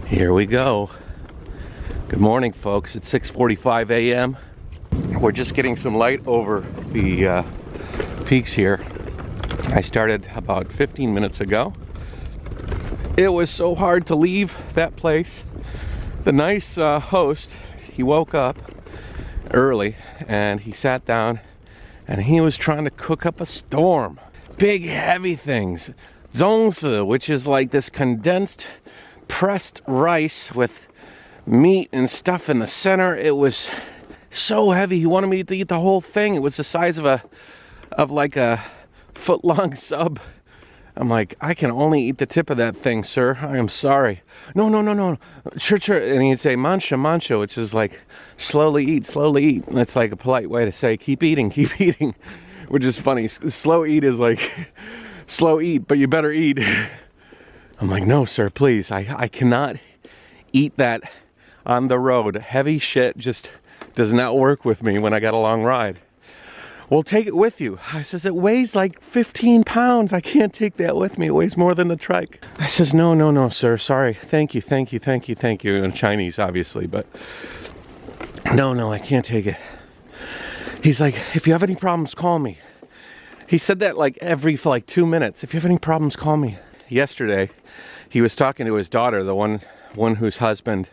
Here we go. Good morning, folks. It's 6:45 a.m. We're just getting some light over the peaks here. I started about 15 minutes ago. It was so hard to leave that place. The nice host, he woke up early and he sat down and he was trying to cook up a storm. Big heavy things. Zongzi, which is like this condensed pressed rice with meat and stuff in the center. It was so heavy. He wanted me to eat the whole thing. It was the size of like a foot-long sub. I'm like, I can only eat the tip of that thing, sir. I am sorry. No. Sure. And he'd say, mancha, which is like, slowly eat. And that's like a polite way to say, keep eating, which is funny. Slow eat is like, slow eat, but you better eat. I'm like, no, sir, please. I cannot eat that on the road. Heavy shit just does not work with me when I got a long ride. Well, take it with you. I says, it weighs like 15 pounds. I can't take that with me. It weighs more than the trike. I says, no, sir. Sorry. Thank you. In Chinese, obviously, but no, I can't take it. He's like, if you have any problems, call me. He said that for like 2 minutes. If you have any problems, call me. Yesterday, he was talking to his daughter, the one whose husband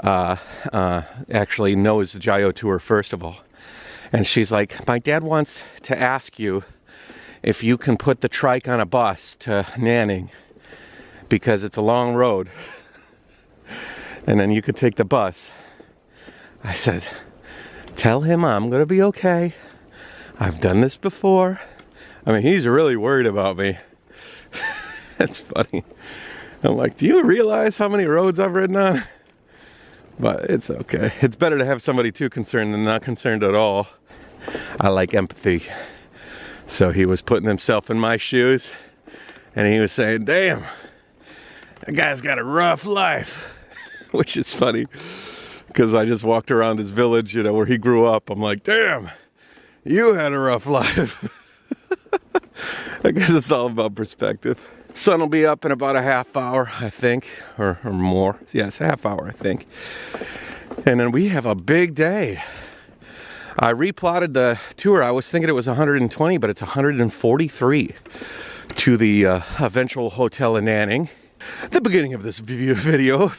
actually knows the Jayoe tour, first of all. And she's like, my dad wants to ask you if you can put the trike on a bus to Nanning because it's a long road. And then you could take the bus. I said, tell him I'm going to be okay. I've done this before. I mean, he's really worried about me. That's funny. I'm like, do you realize how many roads I've ridden on? But it's okay. It's better to have somebody too concerned than not concerned at all. I like empathy. So he was putting himself in my shoes and he was saying, damn, that guy's got a rough life. Which is funny because I just walked around his village, where he grew up. I'm like, damn, you had a rough life. I guess it's all about perspective. Sun will be up in about a half hour, I think, or more. Yes, a half hour, I think. And then we have a big day. I replotted the tour. I was thinking it was 120, but it's 143 to the eventual hotel in Nanning. The beginning of this video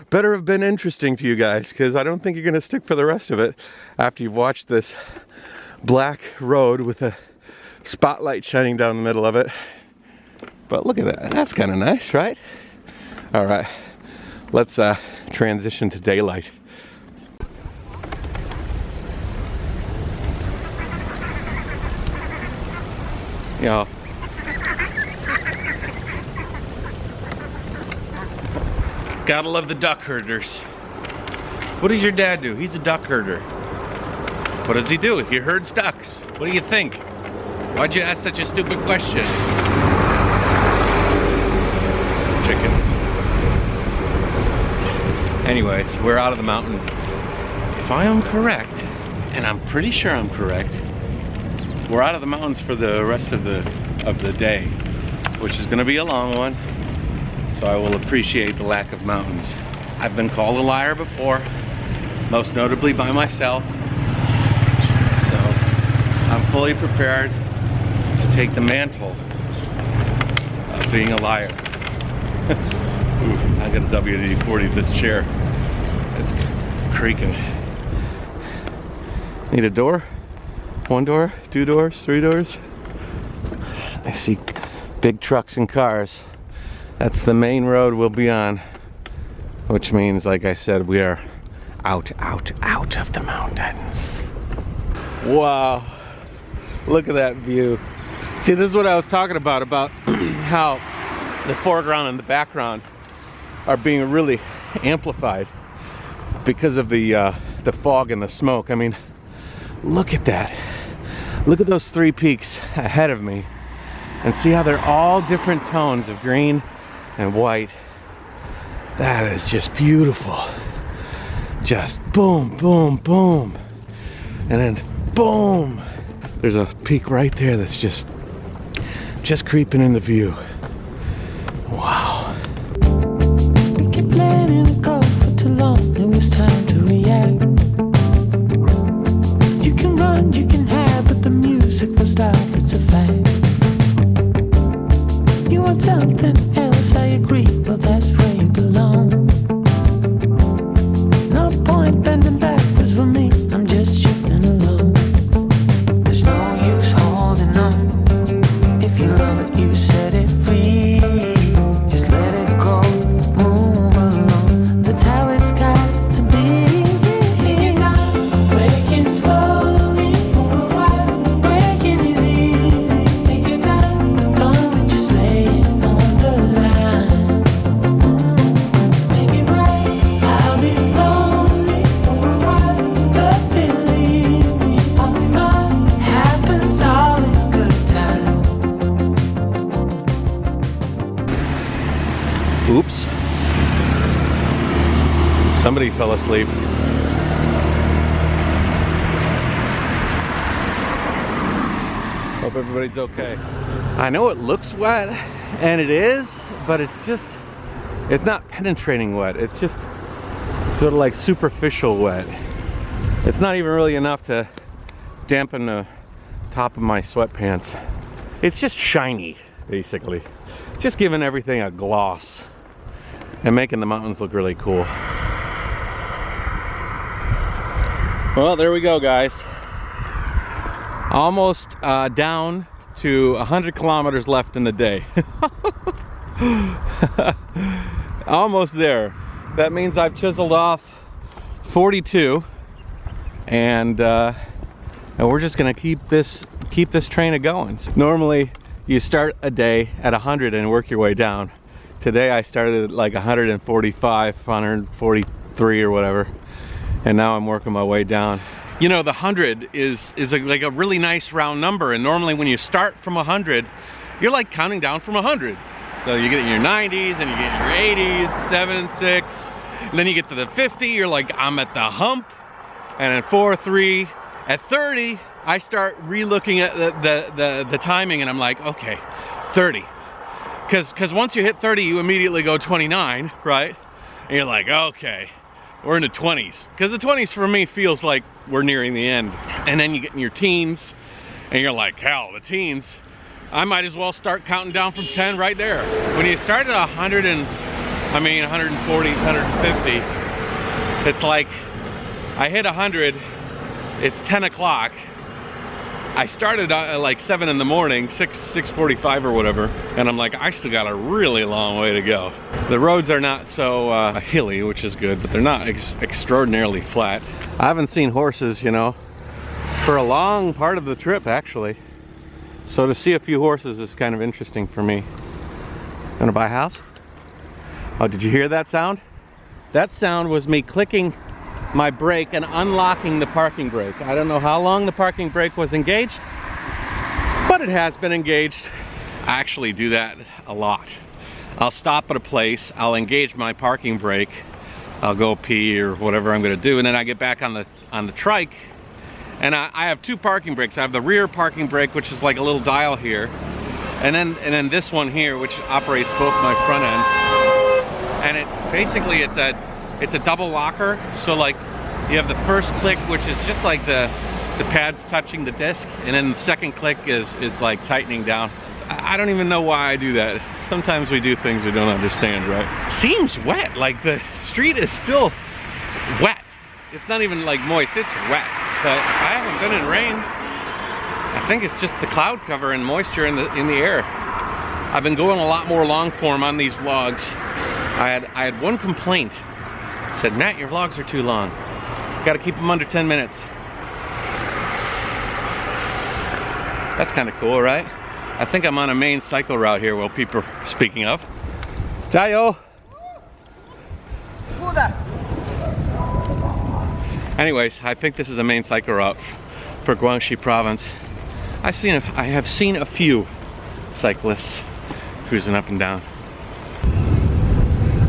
better have been interesting to you guys, because I don't think you're going to stick for the rest of it after you've watched this black road with a spotlight shining down the middle of it. But look at that. That's kind of nice, right? All right. Let's transition to daylight. Yeah. Gotta love the duck herders. What does your dad do? He's a duck herder. What does he do? He herds ducks. What do you think? Why'd you ask such a stupid question? Chickens. Anyways, we're out of the mountains. If I am correct, and I'm pretty sure I'm correct, we're out of the mountains for the rest of the day, which is going to be a long one. So I will appreciate the lack of mountains. I've been called a liar before, most notably by myself. So I'm fully prepared to take the mantle of being a liar. I got a WD-40 this chair. It's creaking. Need a door? 1 door? 2 doors? 3 doors? I see big trucks and cars. That's the main road we'll be on, which means, like I said, we are out of the mountains. Wow, look at that view. See, this is what I was talking about how the foreground and the background are being really amplified because of the fog and the smoke. I mean, look at that. Look at those 3 peaks ahead of me and see how they're all different tones of green and white. That is just beautiful. Just boom, boom, boom. And then boom. There's a peak right there that's just creeping in the view. Wow. We keep letting Somebody fell asleep. Hope everybody's okay. I know it looks wet, and it is, but it's not penetrating wet. It's just sort of like superficial wet. It's not even really enough to dampen the top of my sweatpants. It's just shiny, basically. Just giving everything a gloss and making the mountains look really cool. Well, there we go, guys. Almost down to 100 kilometers left in the day. Almost there. That means I've chiseled off 42, and we're just gonna keep this train going. Normally, you start a day at 100 and work your way down. Today, I started at like 145, 143 or whatever, and now I'm working my way down. You know, the 100 is like a really nice round number, and normally when you start from 100, you're like counting down from 100. So you get in your 90s, and you get in your 80s, 7, 6, and then you get to the 50, you're like, I'm at the hump, and at 4, 3, at 30, I start re-looking at the timing, and I'm like, okay, 30. Because once you hit 30, you immediately go 29, right? And you're like, okay, we're in the 20s. Because the 20s for me feels like we're nearing the end. And then you get in your teens, and you're like, hell, the teens, I might as well start counting down from 10 right there. When you start at 100 and, 140, 150, it's like, I hit 100, it's 10 o'clock. I started at like 7 in the morning, 6:45 or whatever, and I'm like, I still got a really long way to go. The roads are not so hilly, which is good, but they're not extraordinarily flat. I haven't seen horses, you know, for a long part of the trip, actually. So to see a few horses is kind of interesting for me. Gonna buy a house? Oh, did you hear that sound? That sound was me clicking my brake and unlocking the parking brake. I don't know how long the parking brake was engaged, but it has been engaged. I actually do that a lot. I'll stop at a place, I'll engage my parking brake, I'll go pee or whatever I'm gonna do, and then I get back on the trike, and I have two parking brakes. I have the rear parking brake, which is like a little dial here, and then this one here, which operates both my front end, and it basically it's a double locker. So like you have the first click, which is just like the pads touching the disc, and then the second click is like tightening down. I don't even know why I do that. Sometimes we do things we don't understand, right? It seems wet, like the street is still wet. It's not even like moist, it's wet. But I haven't been in rain. I think it's just the cloud cover and moisture in the air. I've been going a lot more long form on these vlogs. I had one complaint. Said, Matt, your vlogs are too long. Got to keep them under 10 minutes. That's kind of cool, right? I think I'm on a main cycle route here, while people are speaking of. Jayoe! Anyways, I think this is a main cycle route for Guangxi province. I have seen a few cyclists cruising up and down.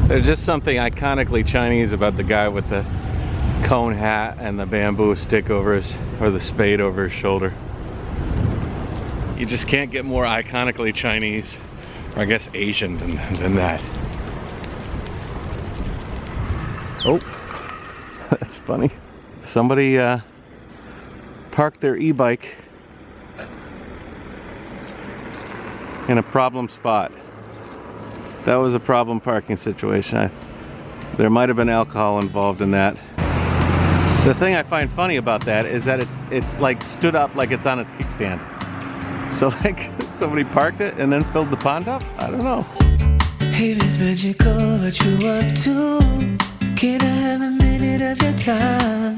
There's just something iconically Chinese about the guy with the cone hat and the bamboo stick over or the spade over his shoulder. You just can't get more iconically Chinese, or I guess Asian than that. Oh, that's funny. Somebody parked their e-bike in a problem spot. That was a problem parking situation. There might have been alcohol involved in that. The thing I find funny about that is that it's like stood up like it's on its kickstand. So like somebody parked it and then filled the pond up? I don't know. Hey, it's magical what you up to. Can I have a minute of your time?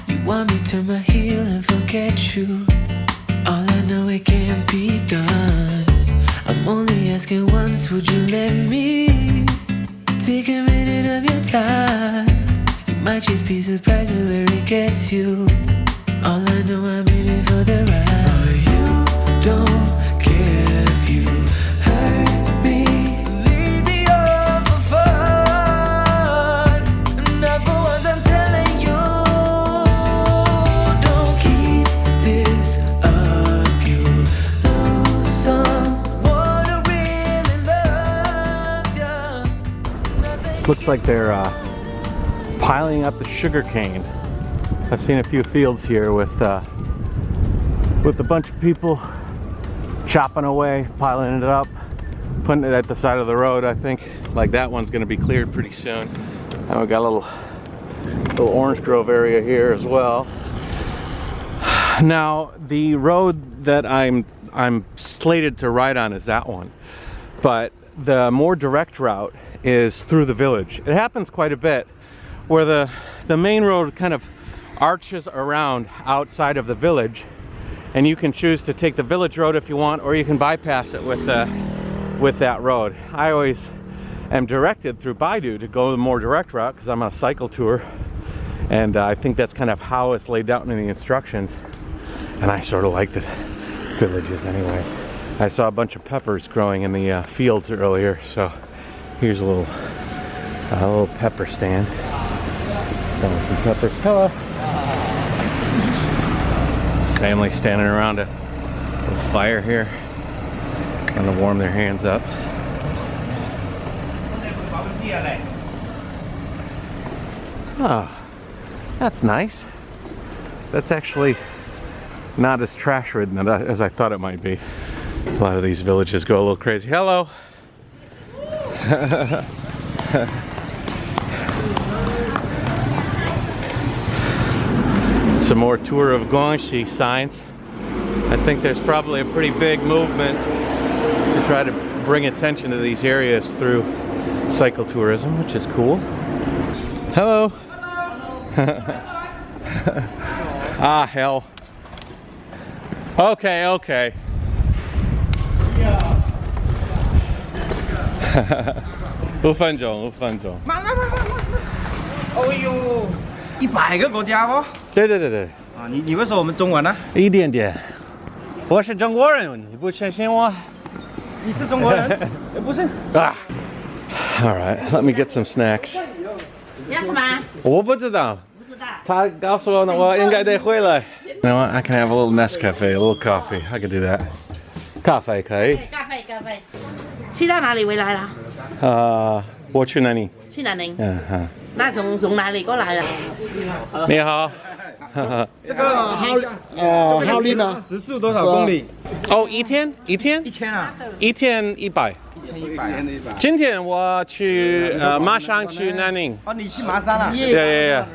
You want me to turn my heel and forget you? All I know, it can't be done. I'm only asking once, would you let me take a minute of your time? You might just be surprised with where it gets you. All I know, I'm in it for the ride. But you don't care if you hurt me. Lead me on for fun, not for Looks like they're piling up the sugarcane. I've seen a few fields here with a bunch of people chopping away, piling it up, putting it at the side of the road. I think like that one's going to be cleared pretty soon. And we've got a little orange grove area here as well. Now the road that I'm slated to ride on is that one, but the more direct route is through the village. It happens quite a bit where the main road kind of arches around outside of the village, and you can choose to take the village road if you want, or you can bypass it with that road. I always am directed through Baidu to go the more direct route because I'm on a cycle tour, and I think that's kind of how it's laid out in the instructions, and I sort of like the villages anyway. I saw a bunch of peppers growing in the fields earlier, so here's a little pepper stand. Selling some peppers. Hello. Family standing around a little fire here, trying to warm their hands up. Oh, that's nice. That's actually not as trash ridden as I thought it might be. A lot of these villages go a little crazy. Hello. Some more tour of Guangxi signs. I think there's probably a pretty big movement to try to bring attention to these areas through cycle tourism, which is cool. Hello. Ah, hell. Okay, okay. 5分钟，5分钟。慢。哦呦，100个国家哦。对对对对。啊，你会说我们中文呢？一点点。我是中国人，你不相信我？你是中国人？不是。啊。All right, let me get some snacks. 要什么？我不知道。不知道。他告诉我呢，我应该得回来。You know what? I can have a little Nescafe, a little coffee. I could do that. 咖啡可以。咖啡。去到哪里回来了？我去南宁。去南宁。嗯哼。那从哪里过来的？你好。这个耗力呢？14多少公里？哦，一天？1000啊。一天100。今天我去Mashan去南宁。哦，你去麻山了？Yeah.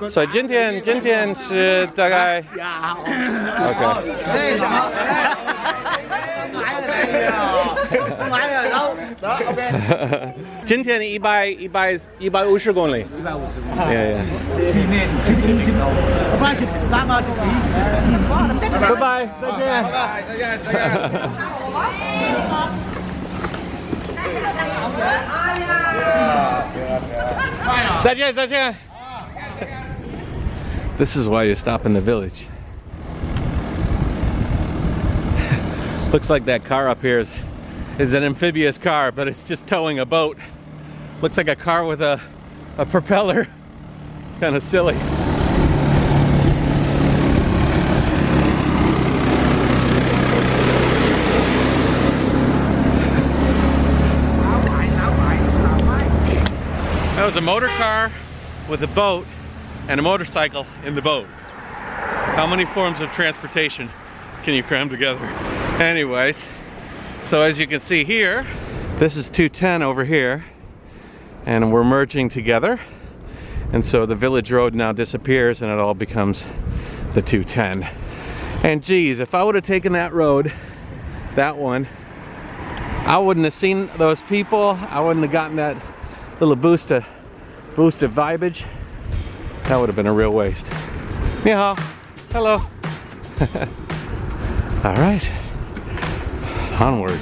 所以今天是大概。OK。买了，然后 OK。今天150公里。150。Yeah. 前面我发现3个钟头。拜拜，再见。再见。再见。This is why you stop in the village. Looks like that car up here is an amphibious car, but it's just towing a boat. Looks like a car with a propeller. Kind of silly. That was a motor car with a boat and a motorcycle in the boat. How many forms of transportation can you cram together? Anyways, so as you can see here, this is 210 over here, and we're merging together. And so the village road now disappears and it all becomes the 210. And geez, if I would have taken that road, that one, I wouldn't have seen those people. I wouldn't have gotten that little boost of vibage. That would have been a real waste. Ni hao. Hello. All right. Onward.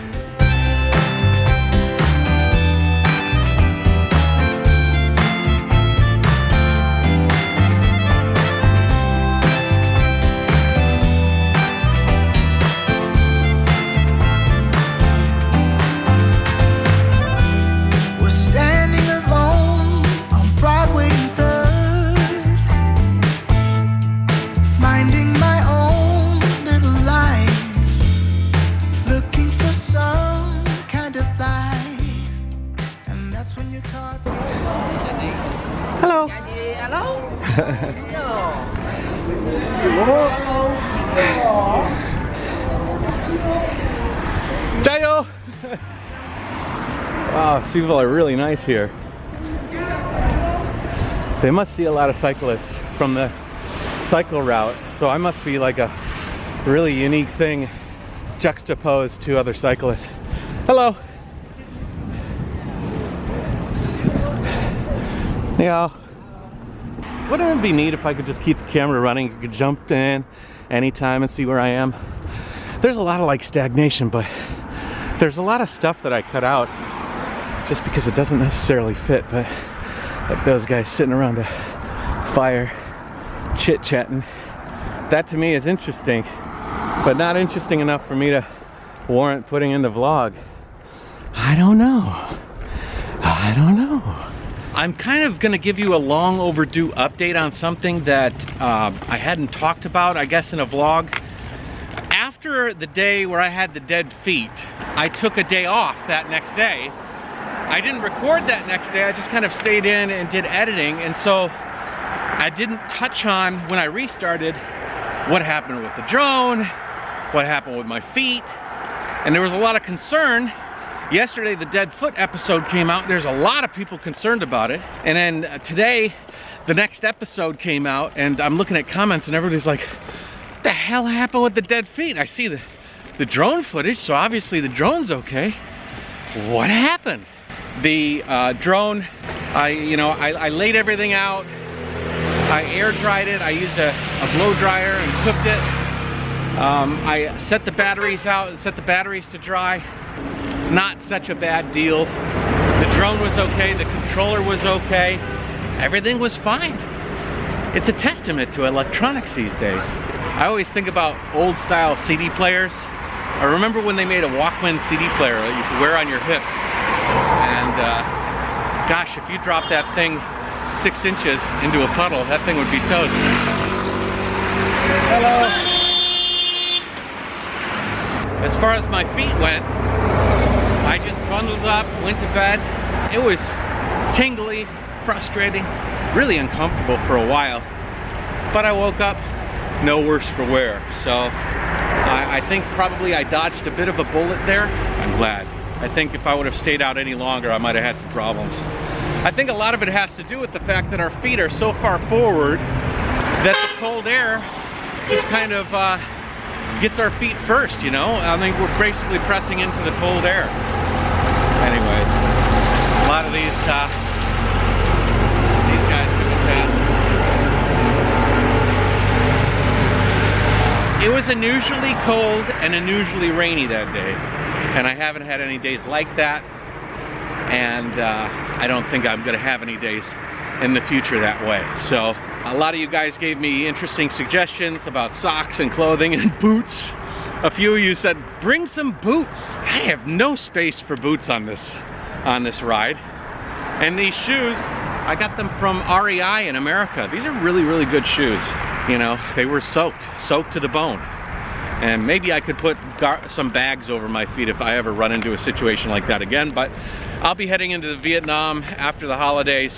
Looking for some Hello. Jayoe. Wow, these people are really nice here. They must see a lot of cyclists from the cycle route, so I must be like a really unique thing juxtaposed to other cyclists. Hello. Yeah. Wouldn't it be neat if I could just keep the camera running? You could jump in anytime and see where I am. There's a lot of like stagnation, but there's a lot of stuff that I cut out just because it doesn't necessarily fit. But like those guys sitting around a fire chit-chatting, that to me is interesting, but not interesting enough for me to warrant putting in the vlog. I don't know. I'm kind of gonna give you a long overdue update on something that I hadn't talked about, I guess, in a vlog. After the day where I had the dead feet, I took a day off that next day. I didn't record that next day, I just kind of stayed in and did editing, and so I didn't touch on, when I restarted, what happened with the drone, what happened with my feet, and there was a lot of concern. Yesterday, the dead foot episode came out. There's a lot of people concerned about it. And then today, the next episode came out, and I'm looking at comments, and everybody's like, what the hell happened with the dead feet? I see the drone footage, so obviously the drone's okay. What happened? The drone, I laid everything out. I air dried it. I used a blow dryer and cooked it. I set the batteries out and set the batteries to dry. Not such a bad deal. The drone was okay, the controller was okay, everything was fine. It's a testament to electronics these days. I always think about old style CD players. I remember when they made a Walkman CD player that you could wear on your hip. And gosh, if you drop that thing 6 inches into a puddle, that thing would be toast. Hello. As far as my feet went, I just bundled up, went to bed. It was tingly, frustrating, really uncomfortable for a while. But I woke up no worse for wear. So I think probably I dodged a bit of a bullet there. I'm glad. I think if I would have stayed out any longer, I might have had some problems. I think a lot of it has to do with the fact that our feet are so far forward that the cold air just kind of gets our feet first, you know? I mean, we're basically pressing into the cold air. Anyways, a lot of these guys took a pass. It was unusually cold and unusually rainy that day, and I haven't had any days like that, and I don't think I'm gonna have any days in the future that way. So a lot of you guys gave me interesting suggestions about socks and clothing and boots. A few of you said, bring some boots. I have no space for boots on this ride. And these shoes, I got them from REI in America. These are really, really good shoes. You know, they were soaked to the bone. And maybe I could put some bags over my feet if I ever run into a situation like that again. But I'll be heading into Vietnam after the holidays,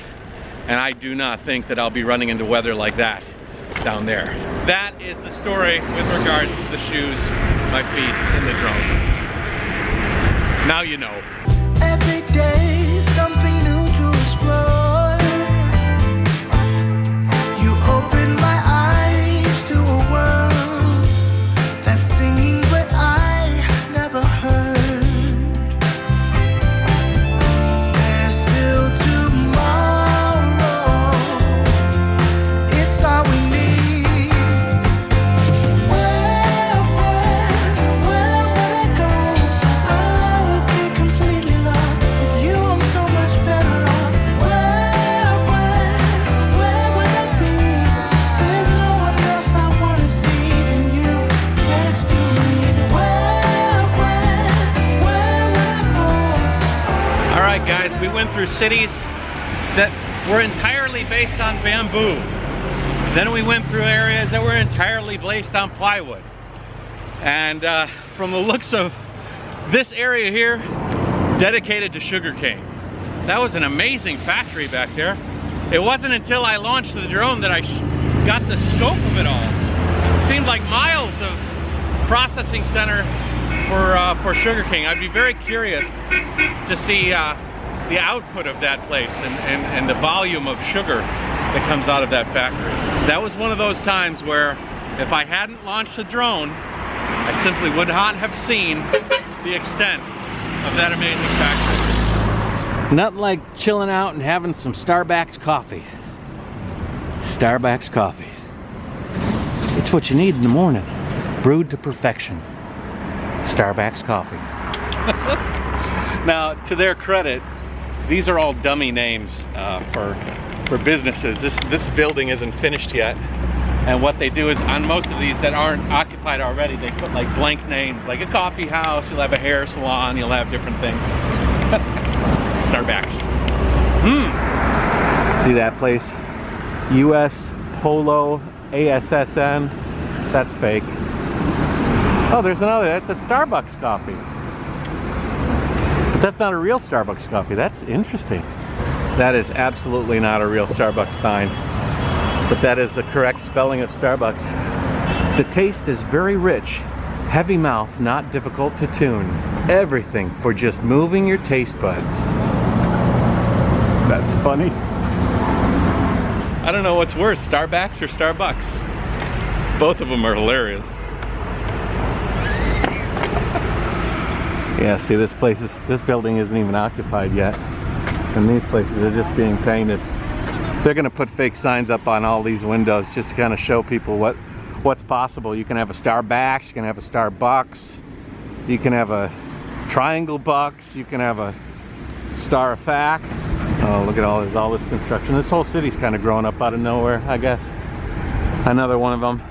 and I do not think that I'll be running into weather like that down there. That is the story with regards to the shoes, my feet, and the drones. Now you know. Every day, something new to explore. You open my eyes to a world that's singing, but I never heard. There's still tomorrow. It's all we need. Where would I go? I would be completely lost. With you, I'm so much better off. Where would I be? There's no one else I wanna see than you next to me. Where would I go? All right, guys, we went through cities that were entirely based on bamboo. Then we went through areas that were entirely based on plywood. And from the looks of this area here, dedicated to sugarcane. That was an amazing factory back there. It wasn't until I launched the drone that I got the scope of it all. It seemed like miles of processing center for sugarcane. I'd be very curious to see the output of that place and the volume of sugar that comes out of that factory. That was one of those times where if I hadn't launched the drone, I simply would not have seen the extent of that amazing factory. Nothing like chilling out and having some Starbucks coffee. Starbucks coffee. It's what you need in the morning. Brewed to perfection. Starbucks coffee. Now, to their credit, these are all dummy names for businesses. This building isn't finished yet. And what they do is, on most of these that aren't occupied already, they put like blank names, like a coffee house, you'll have a hair salon, you'll have different things. Starbucks. See that place? US Polo ASSN. That's fake. Oh, there's another. That's a Starbucks coffee. But that's not a real Starbucks coffee. That's interesting. That is absolutely not a real Starbucks sign. But that is the correct spelling of Starbucks. The taste is very rich. Heavy mouth, not difficult to tune. Everything for just moving your taste buds. That's funny. I don't know what's worse, Starbucks or Starbucks. Both of them are hilarious. Yeah, see, this building isn't even occupied yet. And these places are just being painted. They're gonna put fake signs up on all these windows just to kind of show people what's possible. You can have a Starbucks, you can have a Starbucks, you can have a Triangle Bucks, you can have a Star Facts. Oh, look at all this construction. This whole city's kind of growing up out of nowhere, I guess. Another one of them.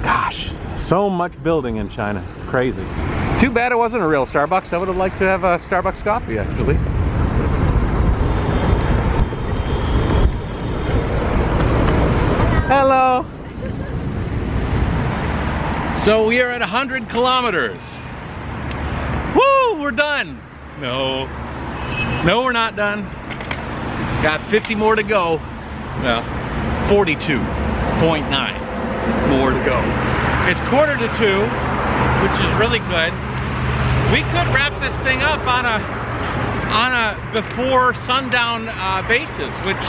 Gosh, so much building in China. It's crazy. Too bad it wasn't a real Starbucks. I would have liked to have a Starbucks coffee, actually. Hello. So we are at 100 kilometers. Woo, we're done. No, we're not done. Got 50 more to go. Well, 42.9 more to go. It's 1:45, which is really good. We could wrap this thing up on a before sundown basis, which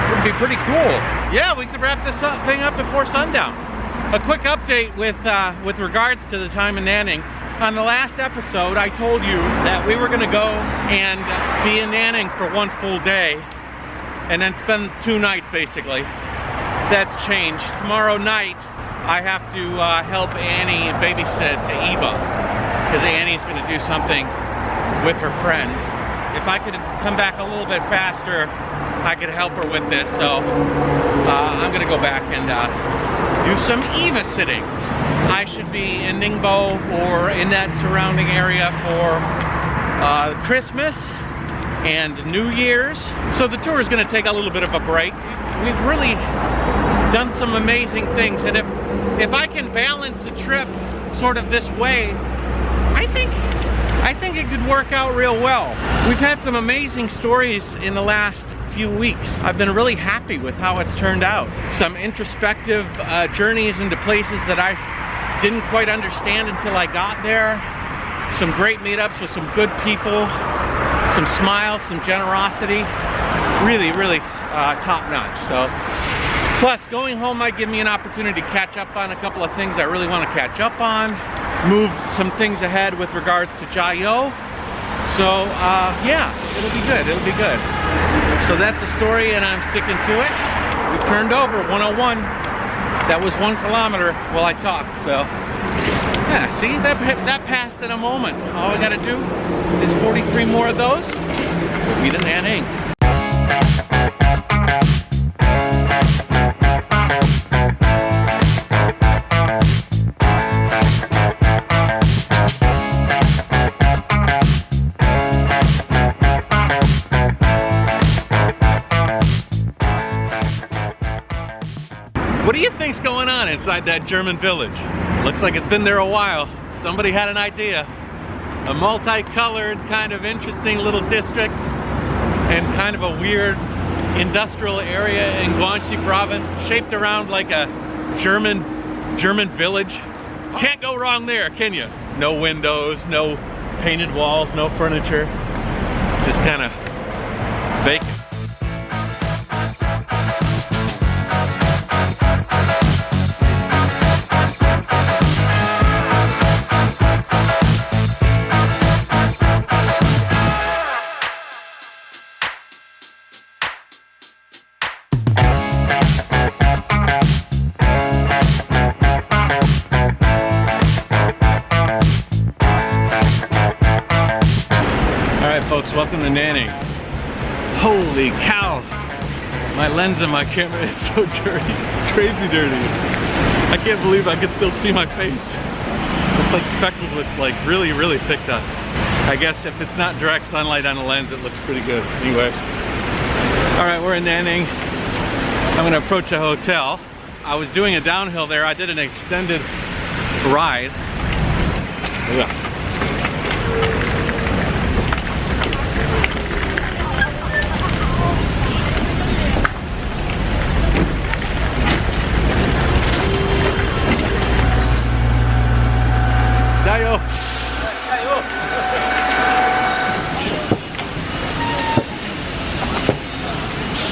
would be pretty cool. Yeah, we could wrap this thing up before sundown. A quick update with regards to the time in Nanning. On the last episode, I told you that we were gonna go and be in Nanning for one full day and then spend 2 nights basically. That's changed. Tomorrow night, I have to help Annie babysit Eva because Annie's gonna do something with her friends. If I could come back a little bit faster, I could help her with this, so I'm gonna go back and do some Eva sitting. I should be in Ningbo or in that surrounding area for Christmas and New Year's. So the tour is gonna take a little bit of a break. We've really done some amazing things, and if I can balance the trip sort of this way, I think it could work out real well. We've had some amazing stories in the last few weeks. I've been really happy with how it's turned out. Some introspective journeys into places that I didn't quite understand until I got there. Some great meetups with some good people, some smiles, some generosity. Really, really top notch. So, plus going home might give me an opportunity to catch up on a couple of things I really want to catch up on, move some things ahead with regards to Jayoe. So yeah, it'll be good, it'll be good. So that's the story, and I'm sticking to it. We've turned over 101. That was 1 kilometer while I talked, so yeah, see, that passed in a moment. All we gotta do is 43 more of those. We'll be to Nanning. What do you think's going on inside that German village? Looks like it's been there a while. Somebody had an idea. A multicolored, kind of interesting little district. in kind of a weird industrial area in Guangxi province, shaped around like a German village. Can't go wrong there, can you? No windows, no painted walls, no furniture, just kind of vacant. Folks, welcome to Nanning. Holy cow! My lens on my camera is so dirty, crazy dirty. I can't believe I can still see my face. It's like speckled with like really thick dust. I guess if it's not direct sunlight on the lens, it looks pretty good. Anyways, all right, we're in Nanning. I'm gonna approach a hotel. I was doing a downhill there. I did an extended ride. Yeah. Jayoe!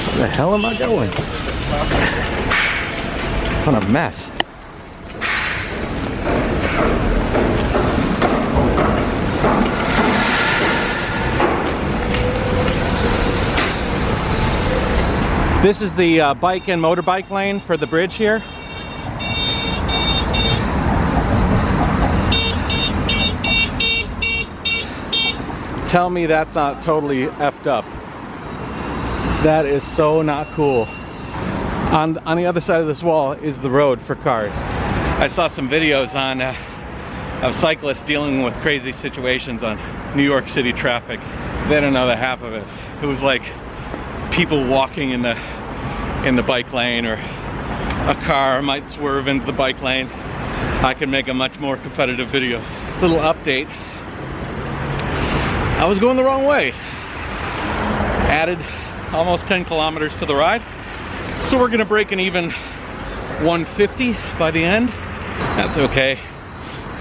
Where the hell am I going? What a mess. This is the bike and motorbike lane for the bridge here. Tell me that's not totally effed up. That is so not cool. On the other side of this wall is the road for cars. I saw some videos on of cyclists dealing with crazy situations on New York City traffic. They don't know the half of it. It was like people walking in the bike lane, or a car might swerve into the bike lane. I can make a much more competitive video. Little update. I was going the wrong way. Added almost 10 kilometers to the ride. So we're gonna break an even 150 by the end. That's okay.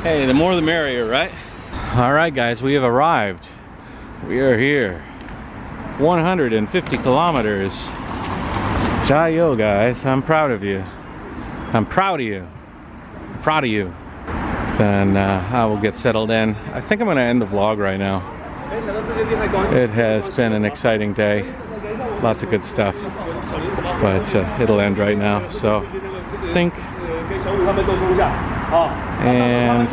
Hey, the more the merrier, right? All right, guys, we have arrived. We are here. 150 kilometers. Jayoe, guys, I'm proud of you. I'm proud of you. I'm proud of you. Then I will get settled in. I think I'm gonna end the vlog right now. It has been an exciting day. Lots of good stuff. But it'll end right now. So think and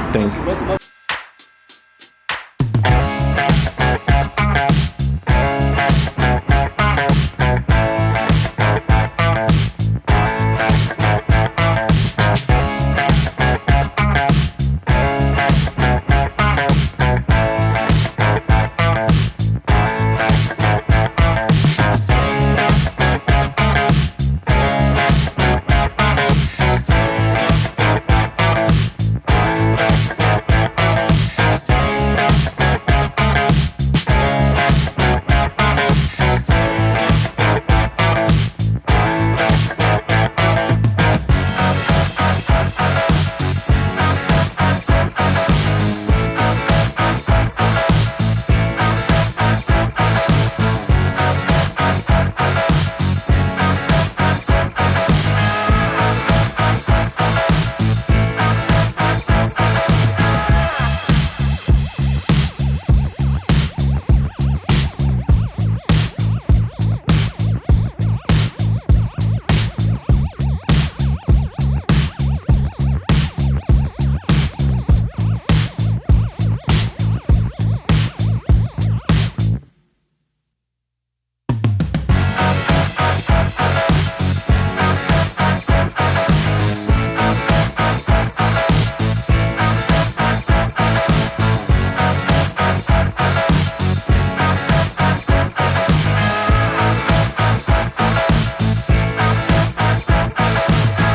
think.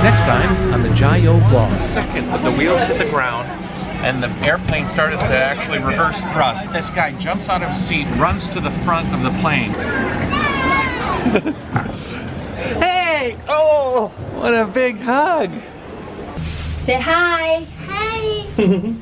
Next time on the Jayoe vlog. Second, when the wheels hit the ground, and the airplane started to actually reverse thrust. This guy jumps out of his seat, runs to the front of the plane. Hey! Oh! What a big hug! Say hi. Hi.